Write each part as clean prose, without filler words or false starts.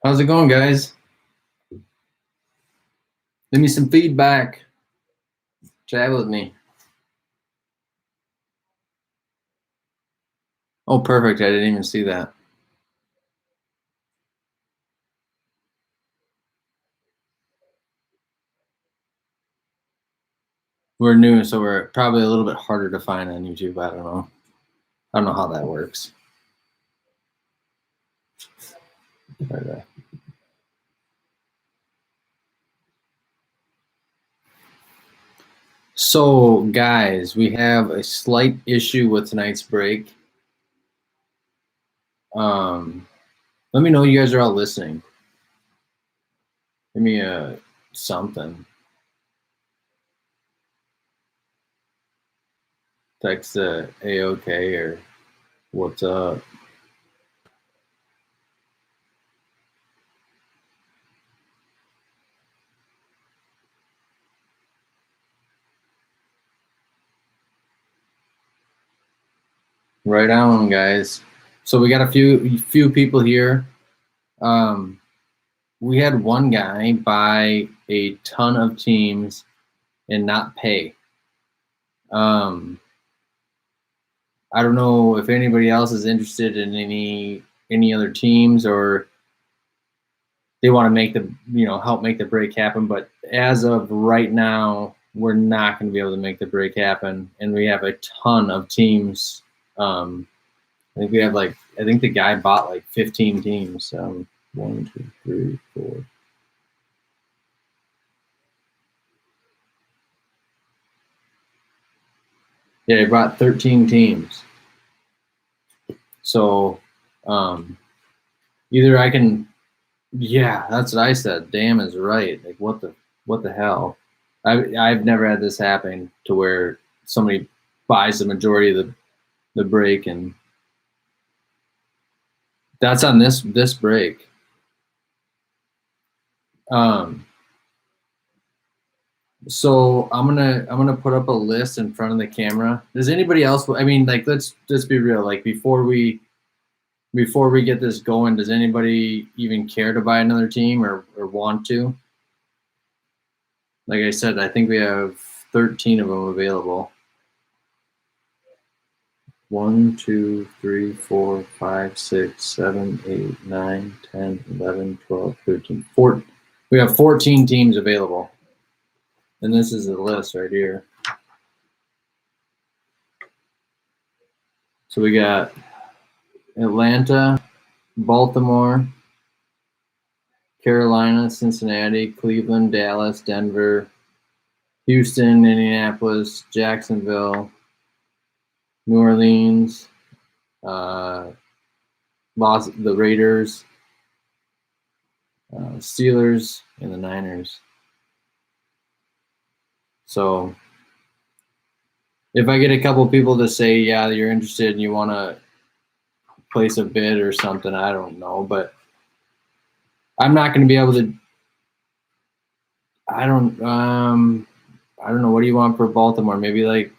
How's it going, guys? Give me some feedback. Chat with me. Oh, perfect. I didn't even see that. We're new, so we're probably a little bit harder to find on YouTube. I don't know. I don't know how that works. So, guys, we have a slight issue with tonight's break. Let me know you guys are all listening. Give me a something. Text A-OK or what's up. Right on, guys. So we got a few people here. We had one guy buy a ton of teams and not pay. I don't know if anybody else is interested in any other teams or they want to make help make the break happen. But as of right now, we're not going to be able to make the break happen, and we have a ton of teams. I think the guy bought like 15 teams. 1, 2, 3, 4. Yeah, he brought 13 teams. So either I can, yeah, that's what I said. Damn is right. Like what the hell? I've never had this happen to where somebody buys the majority of the break, and that's on this break. So I'm gonna put up a list in front of the camera. Does anybody else? I mean, like let's be real. Like before we get this going, does anybody even care to buy another team or want to? Like I said, I think we have 13 of them available. 1, 2, 3, 4, 5, 6, 7, 8, 9, 10, 11, 12, 13, 14. We have 14 teams available. And this is the list right here. So we got Atlanta, Baltimore, Carolina, Cincinnati, Cleveland, Dallas, Denver, Houston, Indianapolis, Jacksonville, New Orleans, the Raiders, Steelers, and the Niners. So if I get a couple people to say, yeah, you're interested and you want to place a bid or something, I don't know, but I'm not going to be able to. I don't know. What do you want for Baltimore? Maybe like,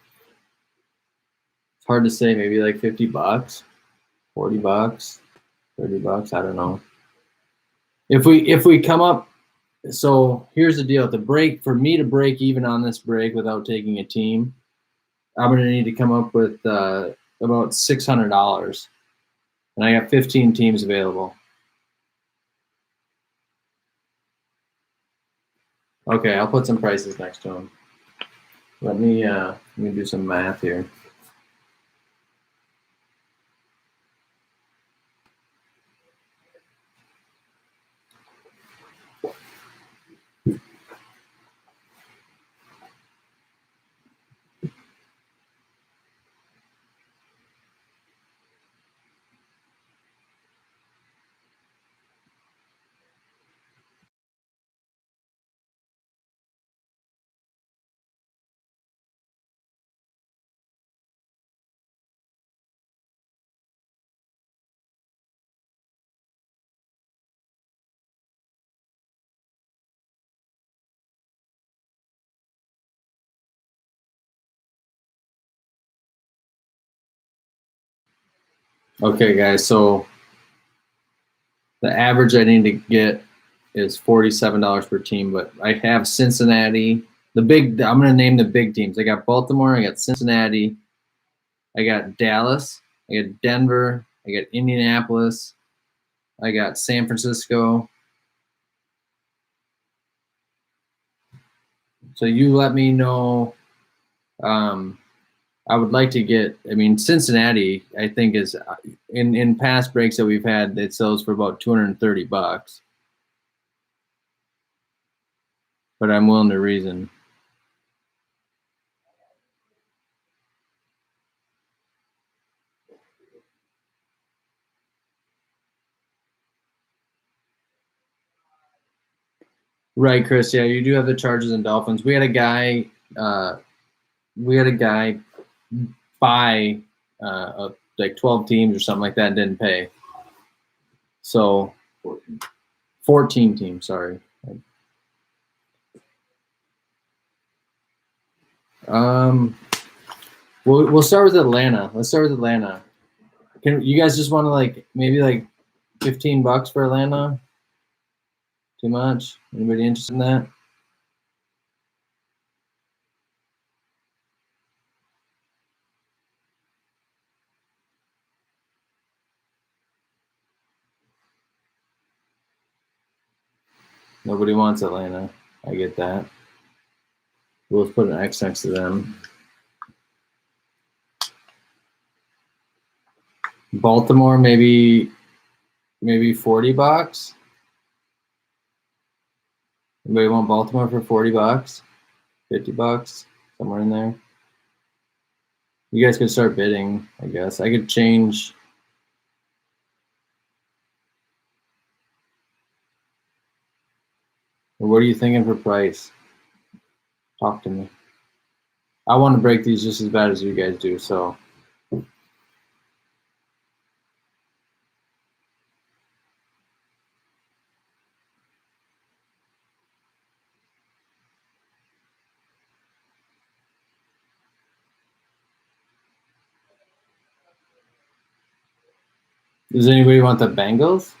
it's hard to say. Maybe like $50, $40, $30. I don't know. If we come up, so here's the deal. For me to break even on this break without taking a team, I'm going to need to come up with about $600, and I got 15 teams available. Okay, I'll put some prices next to them. Let me do some math here. Okay, guys. So the average I need to get is $47 per team, but I have Cincinnati. I'm going to name the big teams. I got Baltimore. I got Cincinnati. I got Dallas. I got Denver. I got Indianapolis. I got San Francisco. So you let me know. I would like to get. I mean, Cincinnati. I think is in past breaks that we've had, it sells for about $230. But I'm willing to reason. Right, Chris. Yeah, you do have the Chargers and Dolphins. We had a guy. We had a guy buy like 12 teams or something like that and didn't pay. So 14 teams. Sorry. We'll start with Atlanta. Let's start with Atlanta. Can you guys just want to maybe $15 for Atlanta? Too much? Anybody interested in that? Nobody wants Atlanta. I get that. We'll put an X next to them. Baltimore, maybe $40. Anybody want Baltimore for $40? $50? Somewhere in there. You guys could start bidding, I guess. I could change. What are you thinking for price? Talk to me. I want to break these just as bad as you guys do, so. Does anybody want the Bengals?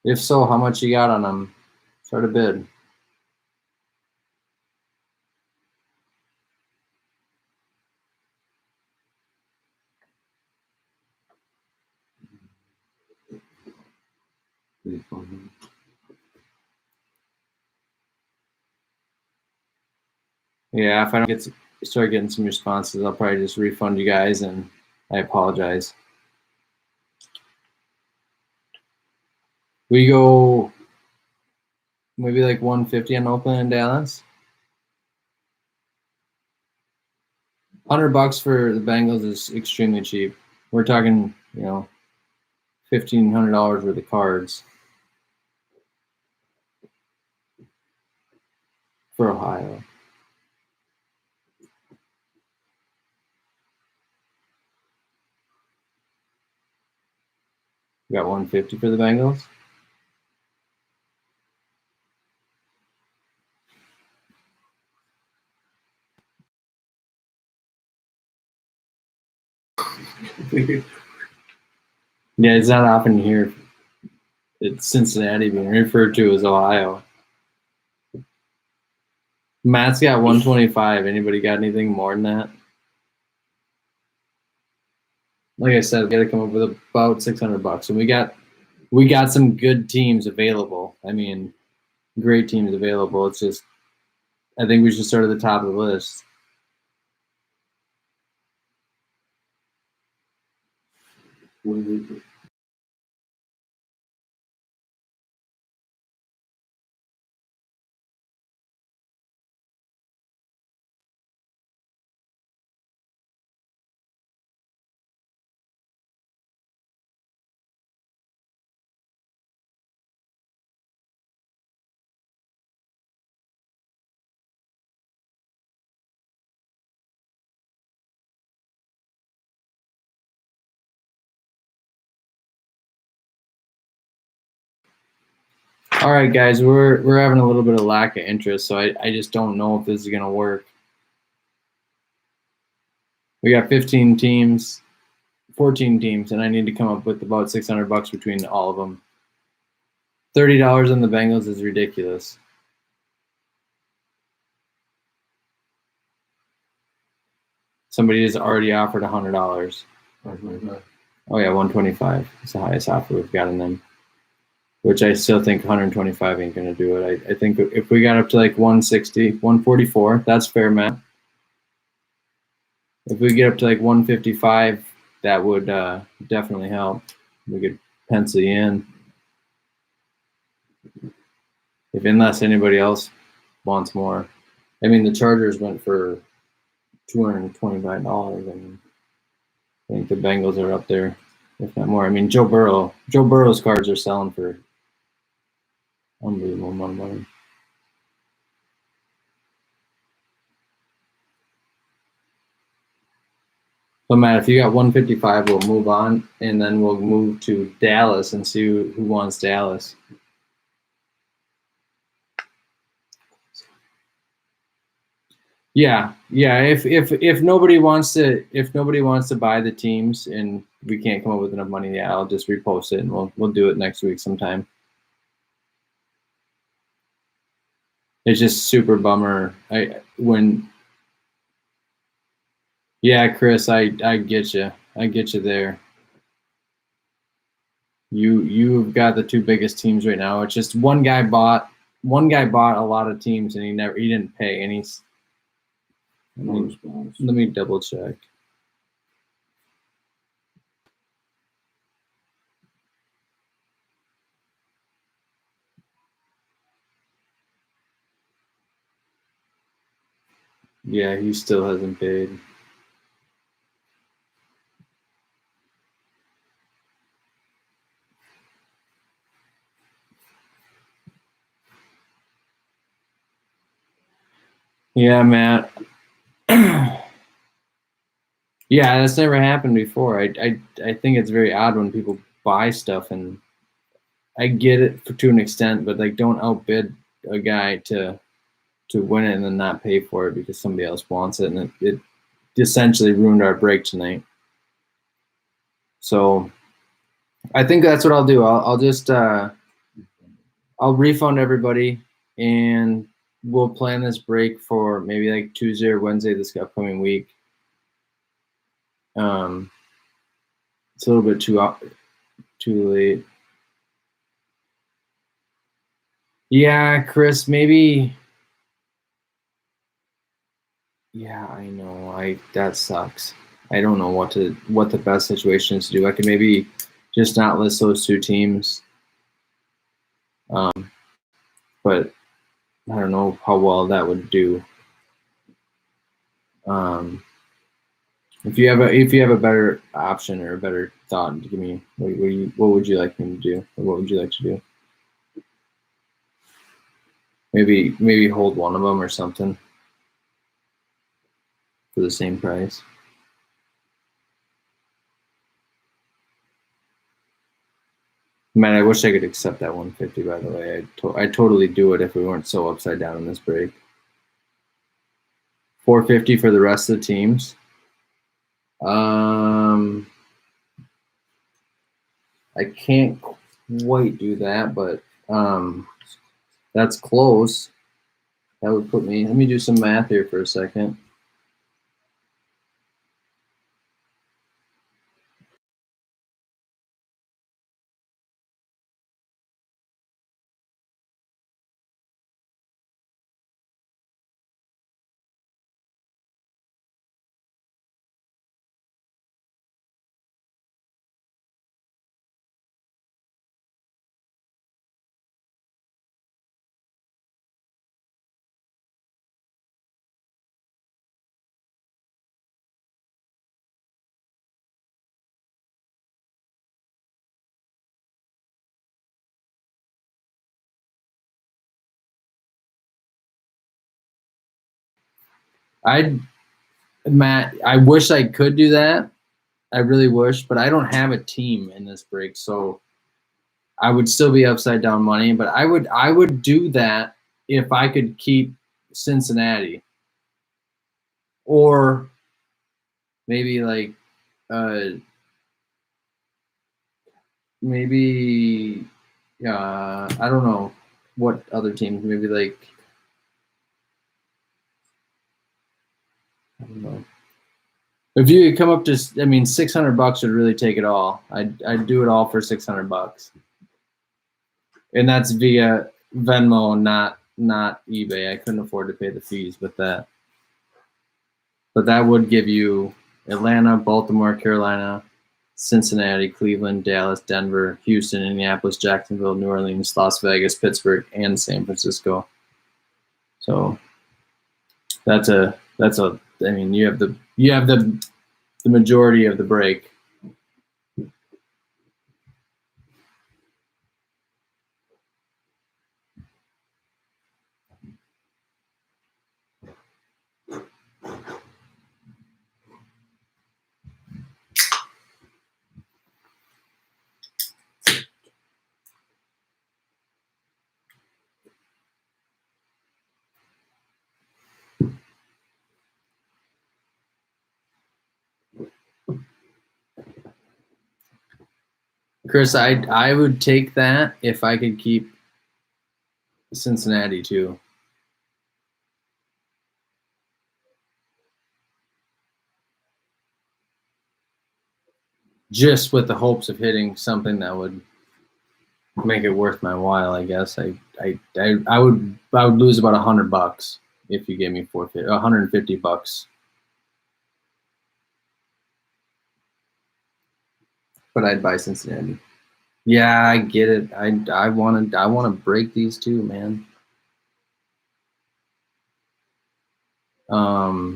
If so, how much you got on them? Start a bid. Yeah, if I don't start getting some responses, I'll probably just refund you guys, and I apologize. We go maybe like 150 on Oakland and Dallas. $100 for the Bengals is extremely cheap. We're talking, $1,500 worth of cards for Ohio. We got 150 for the Bengals. Yeah, it's not often to hear it's Cincinnati being referred to as Ohio. Matt's got 125. Anybody got anything more than that? Like I said, we got to come up with about $600, and we got some good teams available. I mean, great teams available. It's just I think we should start at the top of the list. All right, guys, we're having a little bit of lack of interest, so I just don't know if this is gonna work. We got 15 teams. 14 teams, and I need to come up with about $600 between all of them. $30 on the Bengals is ridiculous. Somebody has already offered $100. Oh yeah, 125. It's the highest offer we've got in them. Which I still think 125 ain't gonna do it. I think if we got up to like 160, 144, that's fair, Matt. If we get up to like 155, that would definitely help. We could pencil you in. Unless anybody else wants more. I mean, the Chargers went for $225, and I think the Bengals are up there, if not more. I mean, Joe Burrow's cards are selling for unbelievable amount of money. So Matt, if you got 155, we'll move on, and then we'll move to Dallas and see who wants Dallas. Yeah. If nobody wants to buy the teams and we can't come up with enough money, yeah, I'll just repost it and we'll do it next week sometime. It's just super bummer. Yeah, Chris, I get you. I get you there. You've got the two biggest teams right now. It's just one guy bought a lot of teams and he didn't pay, and he's let me double check. Yeah, he still hasn't paid. Yeah, Matt. Yeah, that's never happened before. I think it's very odd when people buy stuff, and I get it to an extent, but like don't outbid a guy to win it and then not pay for it because somebody else wants it, and it essentially ruined our break tonight. So I think that's what I'll do. I'll just I'll refund everybody, and we'll plan this break for maybe like Tuesday or Wednesday this upcoming week. It's a little bit too late. Yeah, Chris, maybe. Yeah, I know. That sucks. I don't know what the best situation is to do. I could maybe just not list those two teams. But I don't know how well that would do. If you have a better option or a better thought, give me what would you like me to do, or what would you like to do? Maybe hold one of them or something for the same price. Man, I wish I could accept that 150. By the way, I'd totally do it if we weren't so upside down in this break. 450 for the rest of the teams. I can't quite do that, but that's close. That would put me. Let me do some math here for a second. Matt, I wish I could do that. I really wish, but I don't have a team in this break, so I would still be upside down money. But I would do that if I could keep Cincinnati, or maybe like maybe I don't know what other teams. Maybe like I don't know. If you could come up to, I mean, $600 would really take it all. I'd do it all for $600, and that's via Venmo, not eBay. I couldn't afford to pay the fees with that. But that would give you Atlanta, Baltimore, Carolina, Cincinnati, Cleveland, Dallas, Denver, Houston, Indianapolis, Jacksonville, New Orleans, Las Vegas, Pittsburgh, and San Francisco. So that's a I mean, you have the majority of the break. Chris, I would take that if I could keep Cincinnati too. Just with the hopes of hitting something that would make it worth my while, I guess. I would lose about $100 if you gave me $150. But I'd buy Cincinnati. Yeah, I get it. I want to break these two, man. A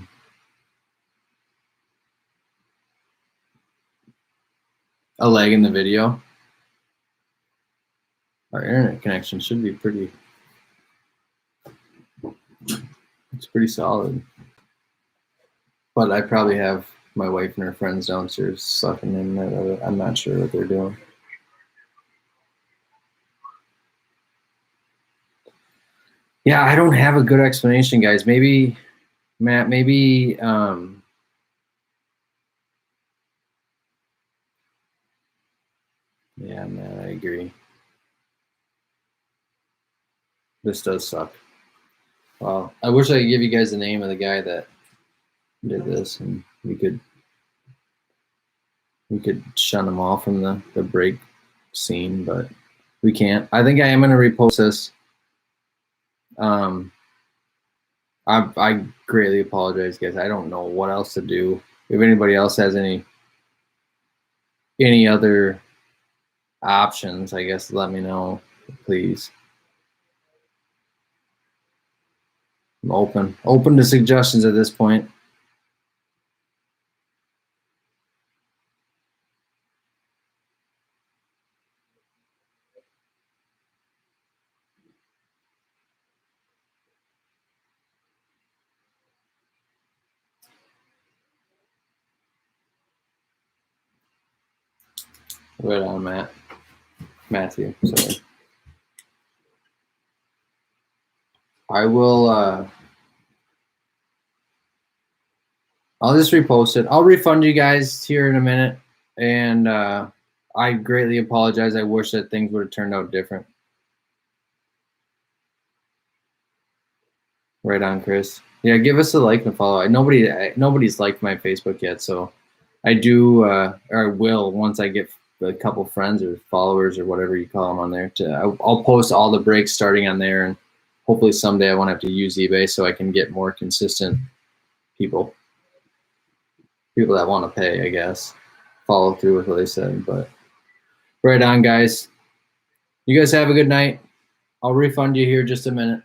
lag in the video. Our internet connection should be pretty. It's pretty solid. But I probably have my wife and her friends downstairs sucking in that. I'm not sure what they're doing. Yeah, I don't have a good explanation, guys. Maybe, Matt, maybe yeah, Matt, I agree. This does suck. Well, I wish I could give you guys the name of the guy that did this, and we could shun them all from the break scene, but we can't. I think I am going to repost this. I greatly apologize, guys. I don't know what else to do. If anybody else has any other options, I guess let me know, please. I'm open to suggestions at this point. Right on, Matthew. Sorry. I will. I'll just repost it. I'll refund you guys here in a minute, and I greatly apologize. I wish that things would have turned out different. Right on, Chris. Yeah, give us a like and follow. Nobody's liked my Facebook yet, so I do, or I will once I get a couple friends or followers or whatever you call them on there. I'll post all the breaks starting on there, and hopefully someday I won't have to use eBay so I can get more consistent people that want to pay, I guess, follow through with what they said. But right on, guys. You guys have a good night. I'll refund you here just a minute.